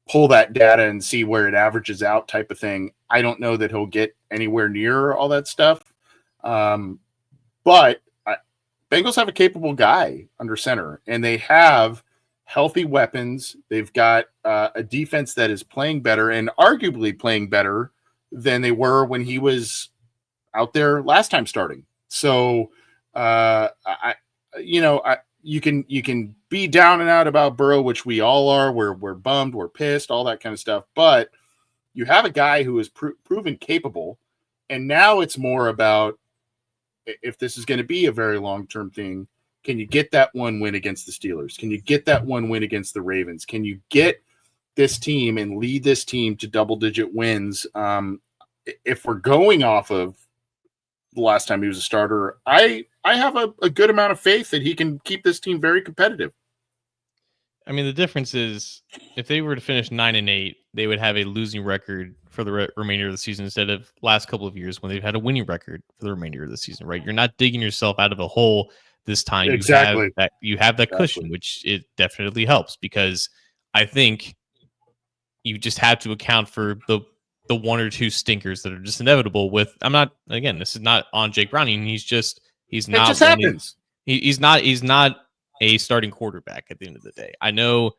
pull that data and see where it averages out type of thing. I don't know that he'll get anywhere near all that stuff. But Bengals have a capable guy under center, and they have healthy weapons. They've got a defense that is playing better and arguably playing better than they were when he was out there last time starting. So, you can be down and out about Burrow, which we all are. We're bummed, we're pissed, all that kind of stuff. But you have a guy who is proven capable, and now it's more about, if this is going to be a very long-term thing, can you get that one win against the Steelers? Can you get that one win against the Ravens? Can you get this team and lead this team to double-digit wins? If we're going off of the last time he was a starter, I have a good amount of faith that he can keep this team very competitive. I mean, the difference is if they were to finish 9-8, they would have a losing record for the remainder of the season instead of last couple of years when they've had a winning record for the remainder of the season, right? You're not digging yourself out of a hole this time. Exactly. You have that cushion, which it definitely helps, because I think you just have to account for the one or two stinkers that are just inevitable with, this is not on Jake Browning. He's not a starting quarterback at the end of the day. I know,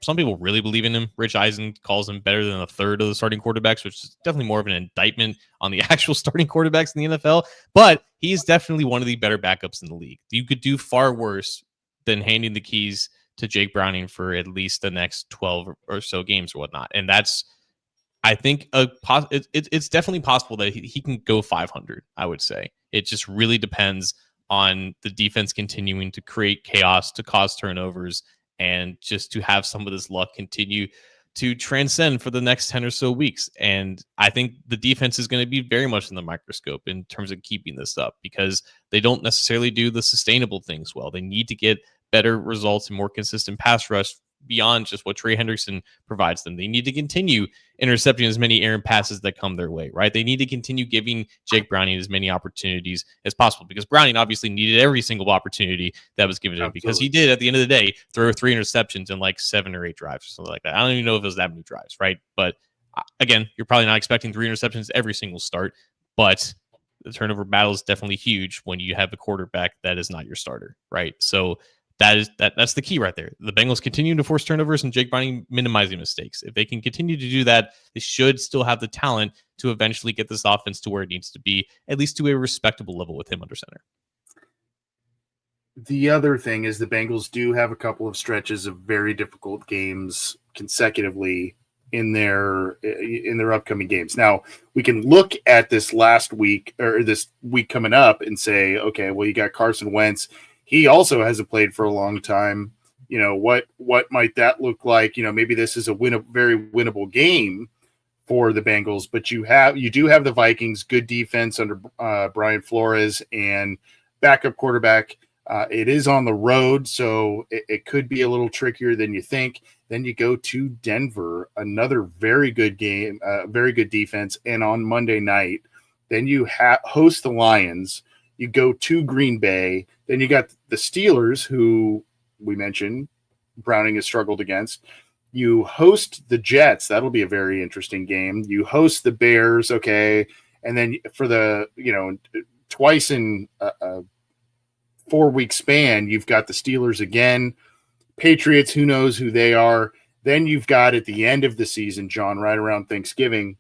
some people really believe in him. Rich Eisen calls him better than a third of the starting quarterbacks, which is definitely more of an indictment on the actual starting quarterbacks in the NFL. But he's definitely one of the better backups in the league. You could do far worse than handing the keys to Jake Browning for at least the next 12 or so games or whatnot. And that's, I think, it's definitely possible that he can go 500, I would say. It just really depends on the defense continuing to create chaos, to cause turnovers, and just to have some of this luck continue to transcend for the next 10 or so weeks. And I think the defense is going to be very much in the microscope in terms of keeping this up, because they don't necessarily do the sustainable things well. They need to get better results and more consistent pass rush beyond just what Trey Hendrickson provides them. They need to continue intercepting as many errant passes that come their way, right? They need to continue giving Jake Browning as many opportunities as possible, because Browning obviously needed every single opportunity that was given to him, because he did, at the end of the day, throw 3 interceptions in like 7 or 8 drives or something like that. I don't even know if it was that many drives, right? But again, you're probably not expecting 3 interceptions every single start, but the turnover battle is definitely huge when you have a quarterback that is not your starter, right? So that's the key right there. The Bengals continue to force turnovers and Jake Browning minimizing mistakes. If they can continue to do that, they should still have the talent to eventually get this offense to where it needs to be, at least to a respectable level with him under center. The other thing is the Bengals do have a couple of stretches of very difficult games consecutively in their upcoming games. Now, we can look at this last week or this week coming up and say, okay, well, you got Carson Wentz. He also hasn't played for a long time. You know, what might that look like? You know, maybe this is a very winnable game for the Bengals, but you do have the Vikings, good defense under Brian Flores, and backup quarterback It is on the road, so it could be a little trickier than you think. Then you go to Denver, another very good game, very good defense. And on Monday night, then you host the Lions. You go to Green Bay. Then you got the Steelers, who we mentioned Browning has struggled against. You host the Jets. That'll be a very interesting game. You host the Bears, okay. And then for the, twice in a 4-week span, you've got the Steelers again. Patriots, who knows who they are. Then you've got at the end of the season, John, right around Thanksgiving,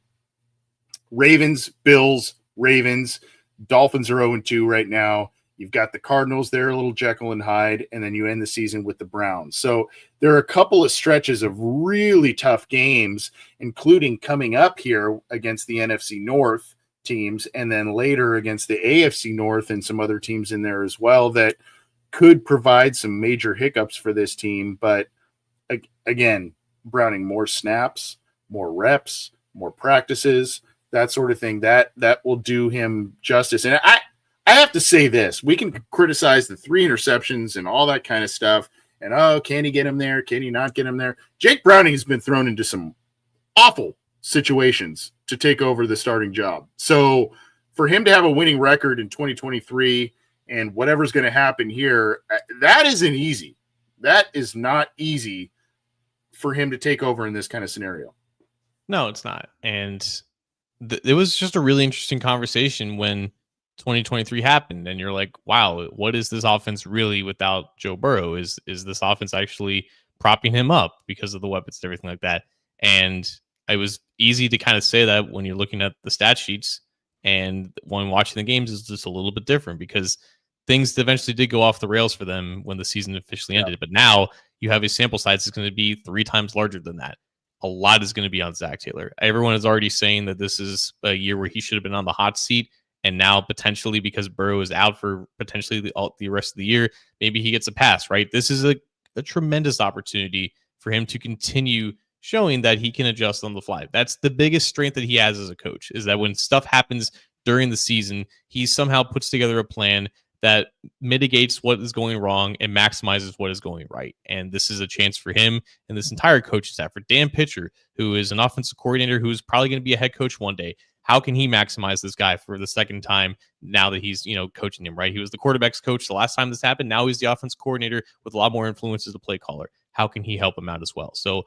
Ravens, Bills, Ravens. Dolphins are 0-2 right now. You've got the Cardinals there, a little Jekyll and Hyde, and then you end the season with the Browns. So there are a couple of stretches of really tough games, including coming up here against the NFC North teams, and then later against the AFC North and some other teams in there as well that could provide some major hiccups for this team. But again, Browning, more snaps, more reps, more practices, that sort of thing, that will do him justice. And I have to say this, we can criticize the 3 interceptions and all that kind of stuff. And, can he get him there? Can he not get him there? Jake Browning has been thrown into some awful situations to take over the starting job. So for him to have a winning record in 2023 and whatever's going to happen here, that isn't easy. That is not easy for him to take over in this kind of scenario. No, it's not. And it was just a really interesting conversation when 2023 happened, and you're like, wow, what is this offense really without Joe Burrow? Is this offense actually propping him up because of the weapons and everything like that? And it was easy to kind of say that when you're looking at the stat sheets, and when watching the games is just a little bit different because things eventually did go off the rails for them when the season officially ended. But now you have a sample size that's going to be 3 times larger than that. A lot is going to be on Zac Taylor. Everyone is already saying that this is a year where he should have been on the hot seat. And now potentially because Burrow is out for potentially the rest of the year, maybe he gets a pass, right? This is a tremendous opportunity for him to continue showing that he can adjust on the fly. That's the biggest strength that he has as a coach, is that when stuff happens during the season, he somehow puts together a plan that mitigates what is going wrong and maximizes what is going right. And this is a chance for him and this entire coaching staff, for Dan Pitcher, who is an offensive coordinator, who's probably going to be a head coach one day. How can he maximize this guy for the second time now that he's, coaching him, right? He was the quarterback's coach the last time this happened. Now he's the offensive coordinator with a lot more influence as a play caller. How can he help him out as well? So,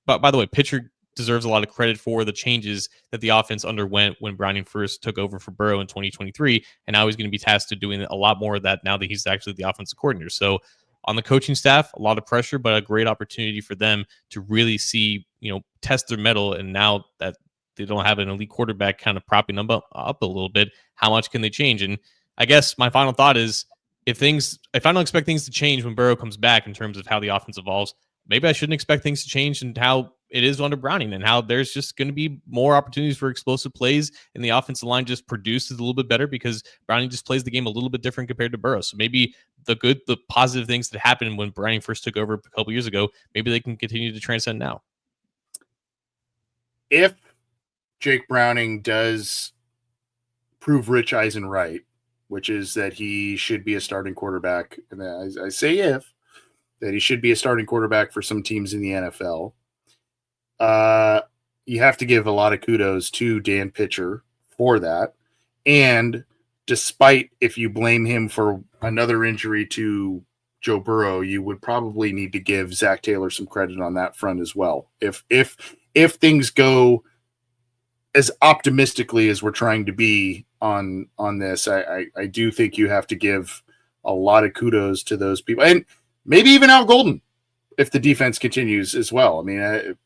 but by the way, Pitcher deserves a lot of credit for the changes that the offense underwent when Browning first took over for Burrow in 2023. And now he's going to be tasked to doing a lot more of that now that he's actually the offensive coordinator. So on the coaching staff, a lot of pressure, but a great opportunity for them to really see, test their mettle. And now that they don't have an elite quarterback kind of propping them up a little bit, how much can they change? And I guess my final thought is, if I don't expect things to change when Burrow comes back in terms of how the offense evolves, maybe I shouldn't expect things to change and how it is under Browning, and how there's just going to be more opportunities for explosive plays, and the offensive line just produces a little bit better because Browning just plays the game a little bit different compared to Burrow. So maybe the positive things that happened when Browning first took over a couple years ago, maybe they can continue to transcend now. If Jake Browning does prove Rich Eisen right, which is that he should be a starting quarterback, and I say if, that he should be a starting quarterback for some teams in the NFL, you have to give a lot of kudos to Dan Pitcher for that. And despite if you blame him for another injury to Joe Burrow, you would probably need to give Zac Taylor some credit on that front as well. If things go as optimistically as we're trying to be on this, I do think you have to give a lot of kudos to those people, and maybe even Al Golden if the defense continues as well. I mean,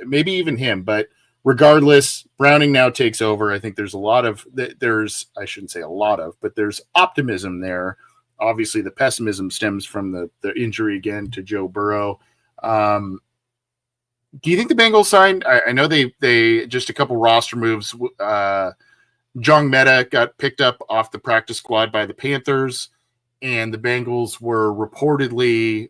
maybe even him, but regardless, Browning now takes over. I think there's I shouldn't say a lot of, but there's optimism there. Obviously the pessimism stems from the injury again to Joe Burrow. Do you think the Bengals signed? I know they just a couple roster moves. Jong Meta got picked up off the practice squad by the Panthers, and the Bengals were reportedly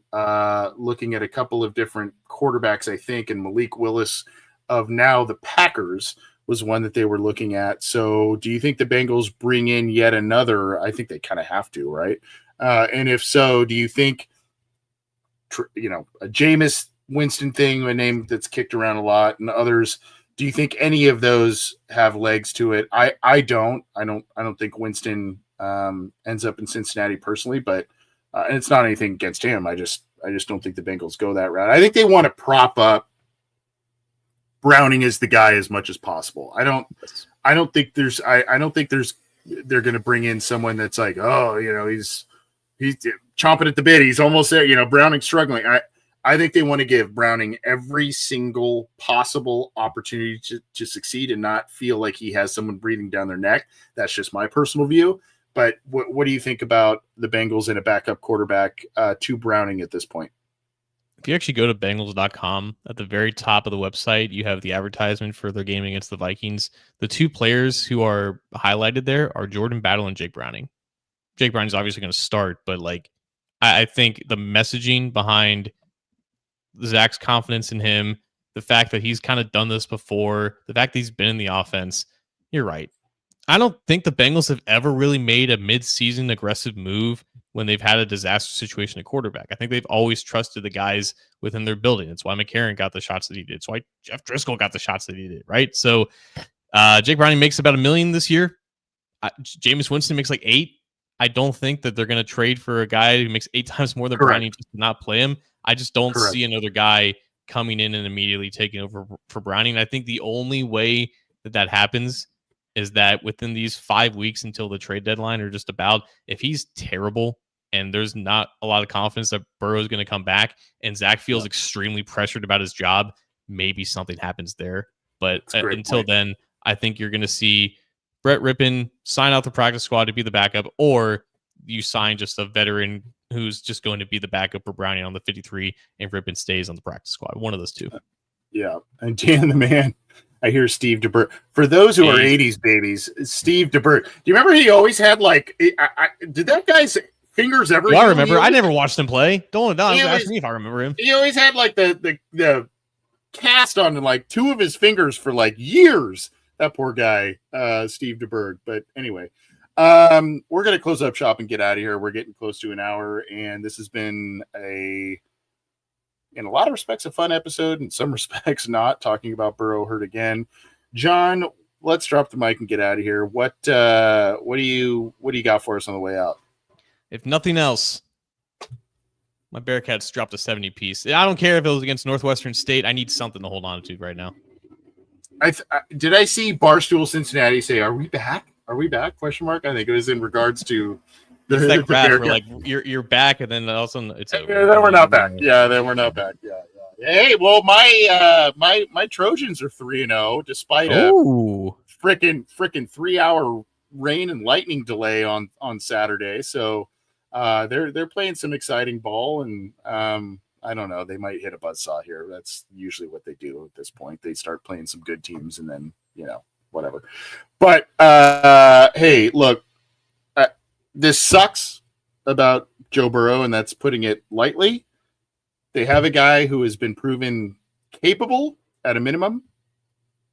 looking at a couple of different quarterbacks, I think, and Malik Willis of now the Packers was one that they were looking at. So do you think the Bengals bring in yet another? I think they kind of have to, right? And if so, do you think, a Jameis Winston thing, a name that's kicked around a lot, and others, do you think any of those have legs to it? I don't think Winston ends up in Cincinnati personally, but and it's not anything against him. I just don't think the Bengals go that route. I think they want to prop up Browning as the guy as much as possible. I don't think they're going to bring in someone that's like, oh, he's chomping at the bit. He's almost there. Browning's struggling. I think they want to give Browning every single possible opportunity to succeed and not feel like he has someone breathing down their neck. That's just my personal view. But what do you think about the Bengals and a backup quarterback to Browning at this point? If you actually go to Bengals.com, at the very top of the website, you have the advertisement for their game against the Vikings. The two players who are highlighted there are Jordan Battle and Jake Browning. Jake Browning's obviously going to start, but I think the messaging behind Zach's confidence in him, the fact that he's kind of done this before, the fact that he's been in the offense, you're right. I don't think the Bengals have ever really made a mid-season aggressive move when they've had a disaster situation at quarterback. I think they've always trusted the guys within their building. That's why McCarron got the shots that he did. It's why Jeff Driscoll got the shots that he did, right? So Jake Browning makes about $1 million this year. Jameis Winston makes like $8 million. I don't think that they're going to trade for a guy who makes 8 times more than Browning just to not play him. I just don't see another guy coming in and immediately taking over for Browning. I think the only way that happens is that within these 5 weeks until the trade deadline, or just about, if he's terrible and there's not a lot of confidence that Burrow is going to come back and Zach feels extremely pressured about his job, maybe something happens there. But until then, I think you're going to see Brett Rippon sign out the practice squad to be the backup, or you sign just a veteran who's just going to be the backup for Browning on the 53 and Rippon stays on the practice squad. One of those two. Yeah. And Dan the man, I hear Steve DeBerg. For those who are 80s babies, Steve DeBerg. Do you remember he always had did that guy's fingers ever? Well, I remember. I never watched him play. Don't ask me if I remember him. He always had the cast on 2 of his fingers for years. That poor guy, Steve DeBerg. But anyway, we're going to close up shop and get out of here. We're getting close to an hour, and this has been in a lot of respects, a fun episode. In some respects, not. Talking about Burrow hurt again. John, let's drop the mic and get out of here. What do you got for us on the way out? If nothing else, my Bearcats dropped a 70 piece. I don't care if it was against Northwestern State. I need something to hold on to right now. Did I see Barstool Cincinnati say, "Are we back? Are we back?" Question mark. I think it was in regards to that graph where you're back, and then all of a sudden it's over. Yeah, then we're not back. Yeah, then we're not back. Yeah. Hey, well, my Trojans are 3-0 despite a freaking 3-hour rain and lightning delay on Saturday. So they're playing some exciting ball, and I don't know. They might hit a buzzsaw here. That's usually what they do at this point. They start playing some good teams, and then whatever. But hey, look, this sucks about Joe Burrow, and that's putting it lightly. They have a guy who has been proven capable at a minimum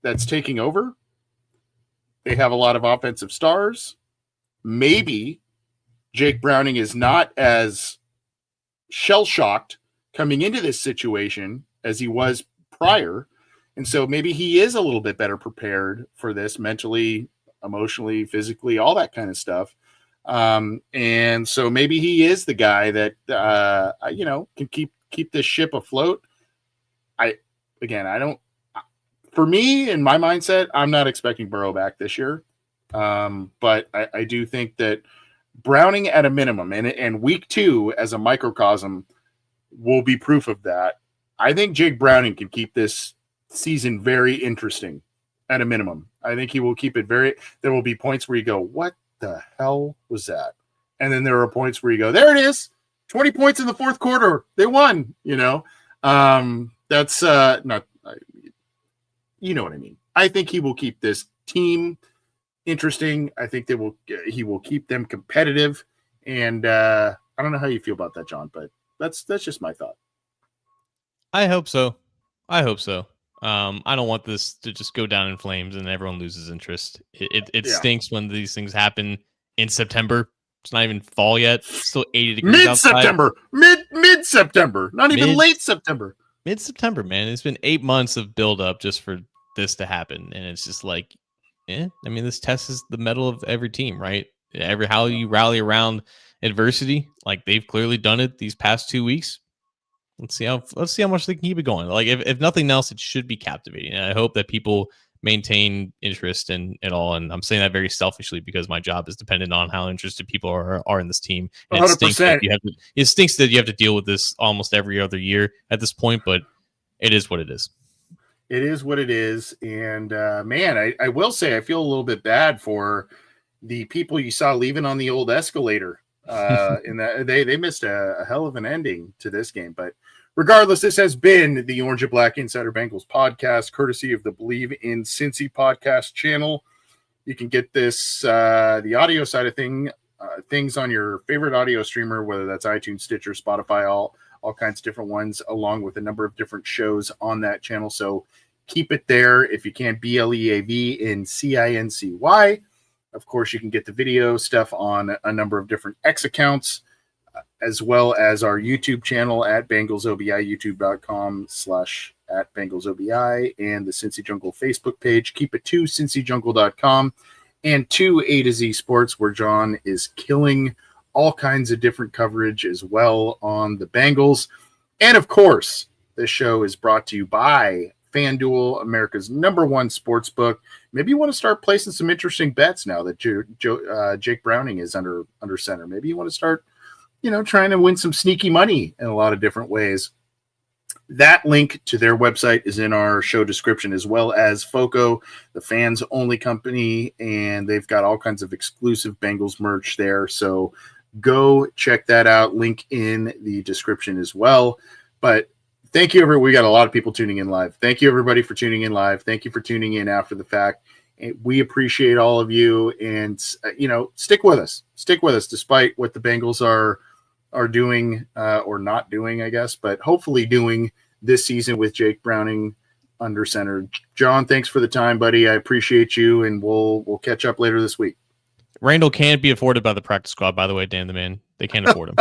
that's taking over. They have a lot of offensive stars. Maybe Jake Browning is not as shell-shocked coming into this situation as he was prior. And so maybe he is a little bit better prepared for this mentally, emotionally, physically, all that kind of stuff. And so maybe he is the guy that, can keep this ship afloat. For me, in my mindset, I'm not expecting Burrow back this year. But I do think that Browning at a minimum and week 2 as a microcosm will be proof of that. I think Jake Browning can keep this season very interesting at a minimum. I think he will keep it there will be points where you go, what the hell was that? And then there are points where you go, there it is, 20 points in the fourth quarter. They won, that's not, you know what I mean? I think he will keep this team interesting. I think he will keep them competitive. And I don't know how you feel about that, John, but that's just my thought. I hope so. I don't want this to just go down in flames and everyone loses interest. It stinks when these things happen in September. It's not even fall yet. It's still 80 degrees Mid-September. Mid-September. Not even late September. Mid-September, man. It's been 8 months of build-up just for this to happen. And it's just like, I mean, this tests the mettle of every team, right? How you rally around adversity. Like, they've clearly done it these past 2 weeks. Let's see how much they can keep it going. Like, if nothing else, it should be captivating. And I hope that people maintain interest in it all. And I'm saying that very selfishly because my job is dependent on how interested people are in this team. And 100%. It stinks that you have to deal with this almost every other year at this point, but it is what it is. It is what it is. And man, I will say I feel a little bit bad for the people you saw leaving on the old escalator. In that they missed a hell of an ending to this game. But regardless, this has been the Orange and Black Insider Bengals podcast, courtesy of the Believe in Cincy podcast channel. You can get this, the audio side of things on your favorite audio streamer, whether that's iTunes, Stitcher, Spotify, all kinds of different ones, along with a number of different shows on that channel. So keep it there. If you can, BLEAV in CINCY. Of course, you can get the video stuff on a number of different X accounts, as well as our YouTube channel at BengalsOBI, youtube.com/@BengalsOBI, and the Cincy Jungle Facebook page. Keep it to cincyjungle.com and to A to Z Sports, where John is killing all kinds of different coverage as well on the Bengals. And of course, this show is brought to you by FanDuel, America's #1 sports book. Maybe you want to start placing some interesting bets now that Jake Browning is under center. Maybe you want to start, trying to win some sneaky money in a lot of different ways. That link to their website is in our show description, as well as FOCO, the fans only company, and they've got all kinds of exclusive Bengals merch there. So go check that out. Link in the description as well. But thank you, everyone. We got a lot of people tuning in live. Thank you, everybody, for tuning in live. Thank you for tuning in after the fact. We appreciate all of you, and stick with us. Stick with us, despite what the Bengals are doing or not doing, I guess, but hopefully doing this season with Jake Browning under center. John, thanks for the time, buddy. I appreciate you, and we'll catch up later this week. Randall can't be afforded by the practice squad, by the way, Dan the Man. They can't afford him.